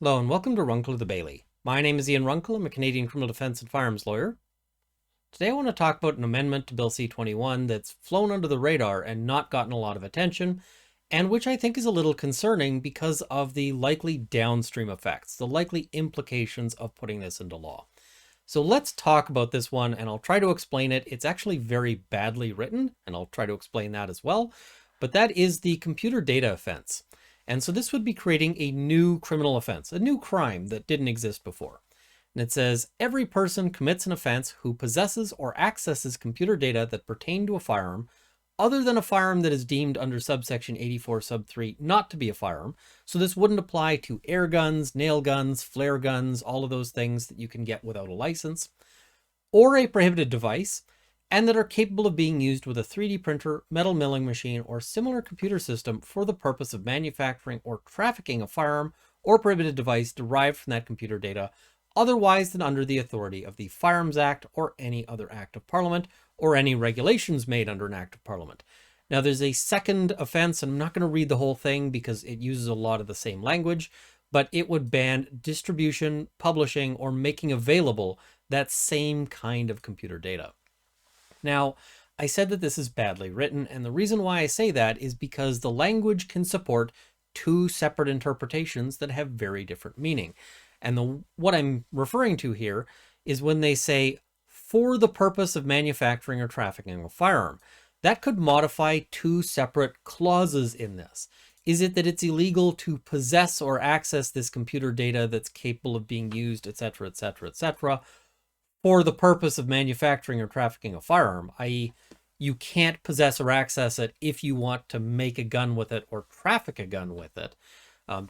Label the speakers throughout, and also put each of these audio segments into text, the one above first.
Speaker 1: Hello and welcome to Runkle of the Bailey. My name is Ian Runkle. I'm a Canadian criminal defense and firearms lawyer. Today I want to talk about an amendment to Bill C-21 that's flown under the radar and not gotten a lot of attention, and which I think is a little concerning because of the likely downstream effects, the likely implications of putting this into law. So let's talk about this one, and I'll try to explain it. It's actually very badly written, and I'll try to explain that as well. But that is the computer data offense. And so this would be creating a new criminal offense, a new crime that didn't exist before. And it says, every person commits an offense who possesses or accesses computer data that pertain to a firearm, other than a firearm that is deemed under subsection 84 sub 3 not to be a firearm. So this wouldn't apply to air guns, nail guns, flare guns, all of those things that you can get without a license, or a prohibited device, and that are capable of being used with a 3D printer, metal milling machine, or similar computer system for the purpose of manufacturing or trafficking a firearm or prohibited device derived from that computer data, otherwise than under the authority of the Firearms Act or any other act of Parliament, or any regulations made under an act of Parliament. Now there's a second offense, and I'm not going to read the whole thing because it uses a lot of the same language, but it would ban distribution, publishing, or making available that same kind of computer data. Now, I said that this is badly written, and the reason why I say that is because the language can support two separate interpretations that have very different meaning. And what I'm referring to here is when they say, for the purpose of manufacturing or trafficking a firearm. That could modify two separate clauses in this. Is it that it's illegal to possess or access this computer data that's capable of being used, etc., etc., etc., for the purpose of manufacturing or trafficking a firearm, i.e., you can't possess or access it if you want to make a gun with it or traffic a gun with it?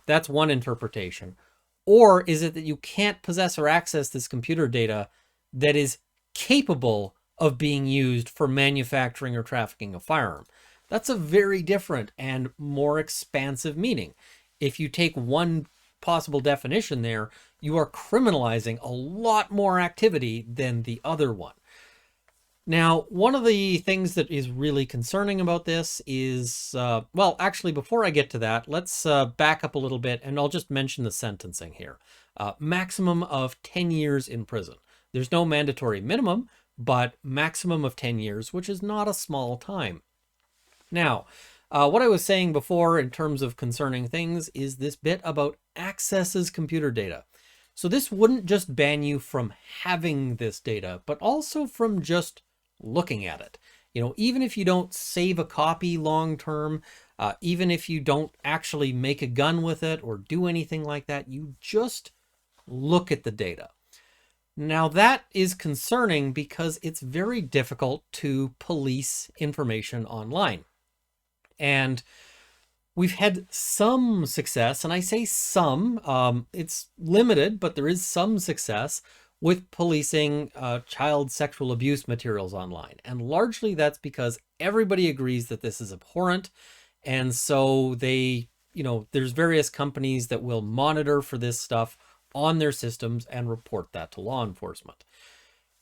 Speaker 1: That's one interpretation. Or is it that you can't possess or access this computer data that is capable of being used for manufacturing or trafficking a firearm? That's a very different and more expansive meaning. If you take one possible definition there, you are criminalizing a lot more activity than the other one. Now, one of the things that is really concerning about this is, well, actually, before I get to that, let's back up a little bit, and I'll just mention the sentencing here. Maximum of 10 years in prison. There's no mandatory minimum, but maximum of 10 years, which is not a small time. Now, what I was saying before in terms of concerning things is this bit about accesses computer data. So this wouldn't just ban you from having this data, but also from just looking at it. You know, even if you don't save a copy long term, even if you don't actually make a gun with it or do anything like that, you just look at the data. Now that is concerning because it's very difficult to police information online. And we've had some success, and I say some, it's limited, but there is some success with policing child sexual abuse materials online. And largely that's because everybody agrees that this is abhorrent. And so there's various companies that will monitor for this stuff on their systems and report that to law enforcement.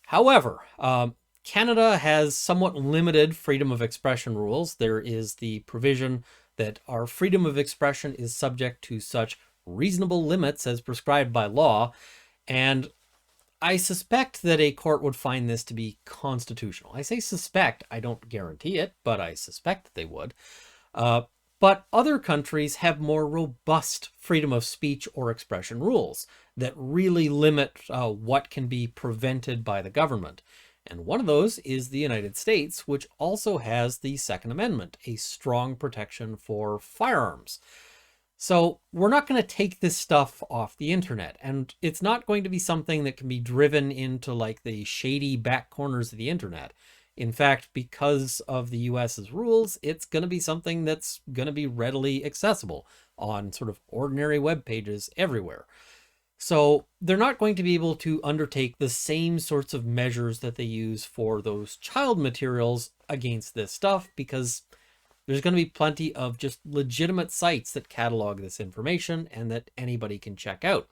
Speaker 1: However, Canada has somewhat limited freedom of expression rules. There is the provision that our freedom of expression is subject to such reasonable limits as prescribed by law, and I suspect that a court would find this to be constitutional. I say suspect, I don't guarantee it, but I suspect that they would. But other countries have more robust freedom of speech or expression rules that really limit what can be prevented by the government. And one of those is the United States, which also has the Second Amendment, a strong protection for firearms. So we're not going to take this stuff off the internet, and it's not going to be something that can be driven into like the shady back corners of the internet. In fact, because of the US's rules, it's going to be something that's going to be readily accessible on sort of ordinary web pages everywhere. So they're not going to be able to undertake the same sorts of measures that they use for those child materials against this stuff, because there's going to be plenty of just legitimate sites that catalog this information and that anybody can check out.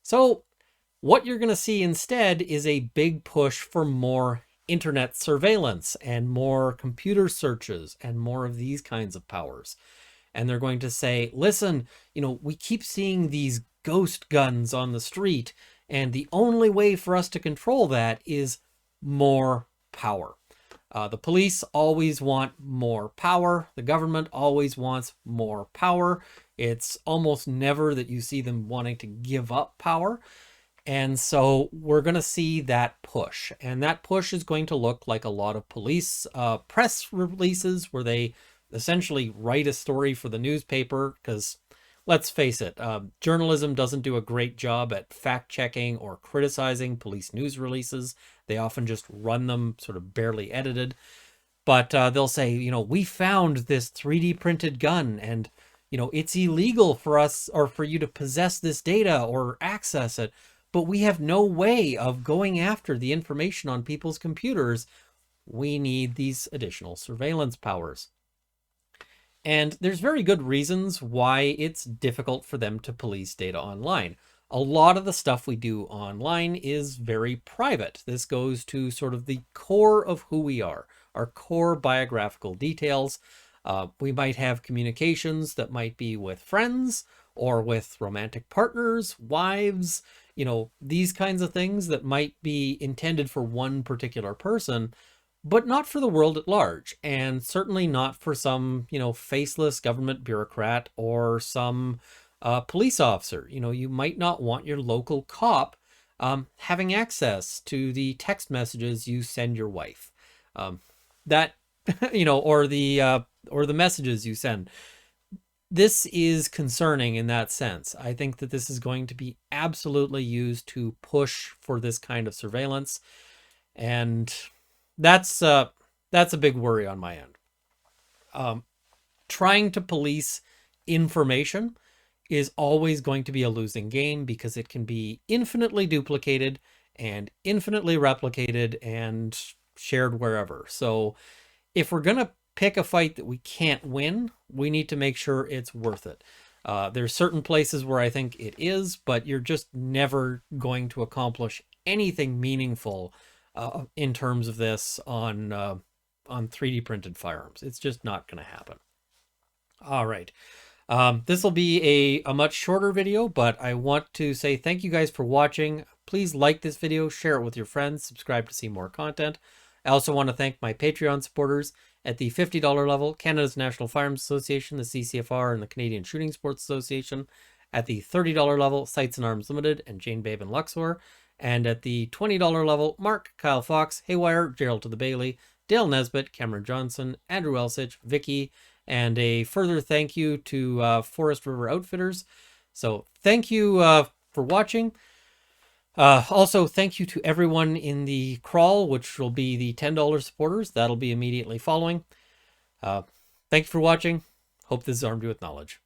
Speaker 1: So what you're going to see instead is a big push for more internet surveillance and more computer searches and more of these kinds of powers. And they're going to say, listen, we keep seeing these ghost guns on the street. And the only way for us to control that is more power. The police always want more power. The government always wants more power. It's almost never that you see them wanting to give up power. And so we're going to see that push. And that push is going to look like a lot of police press releases where they essentially write a story for the newspaper. Because let's face it, journalism doesn't do a great job at fact-checking or criticizing police news releases. They often just run them sort of barely edited. But they'll say, you know, we found this 3D printed gun and, you know, it's illegal for us or for you to possess this data or access it. But we have no way of going after the information on people's computers. We need these additional surveillance powers. And there's very good reasons why it's difficult for them to police data online. A lot of the stuff we do online is very private. This goes to sort of the core of who we are, our core biographical details. We might have communications that might be with friends or with romantic partners, wives, you know, these kinds of things that might be intended for one particular person, but not for the world at large, and certainly not for some, you know, faceless government bureaucrat or some police officer. You know, you might not want your local cop having access to the text messages you send your wife. That, you know, or the messages you send. This is concerning in that sense. I think that this is going to be absolutely used to push for this kind of surveillance. And that's a big worry on my end. Trying to police information is always going to be a losing game because it can be infinitely duplicated and infinitely replicated and shared wherever. So if we're going to pick a fight that we can't win, we need to make sure it's worth it. There's certain places where I think it is, but you're just never going to accomplish anything meaningful in terms of this on 3D printed firearms. It's just not going to happen. All right. This will be a much shorter video, but I want to say thank you guys for watching. Please like this video, share it with your friends, subscribe to see more content. I also want to thank my Patreon supporters. At the $50 level, Canada's National Firearms Association, the CCFR, and the Canadian Shooting Sports Association. At the $30 level, Sights and Arms Limited and Jane Babe and Luxor. And at the $20 level, Mark, Kyle Fox, Haywire, Gerald to the Bailey, Dale Nesbitt, Cameron Johnson, Andrew Elsich, Vicky, and a further thank you to Forest River Outfitters. So thank you for watching. Also, thank you to everyone in the crawl, which will be the $10 supporters. That'll be immediately following. Thank you for watching. Hope this has armed you with knowledge.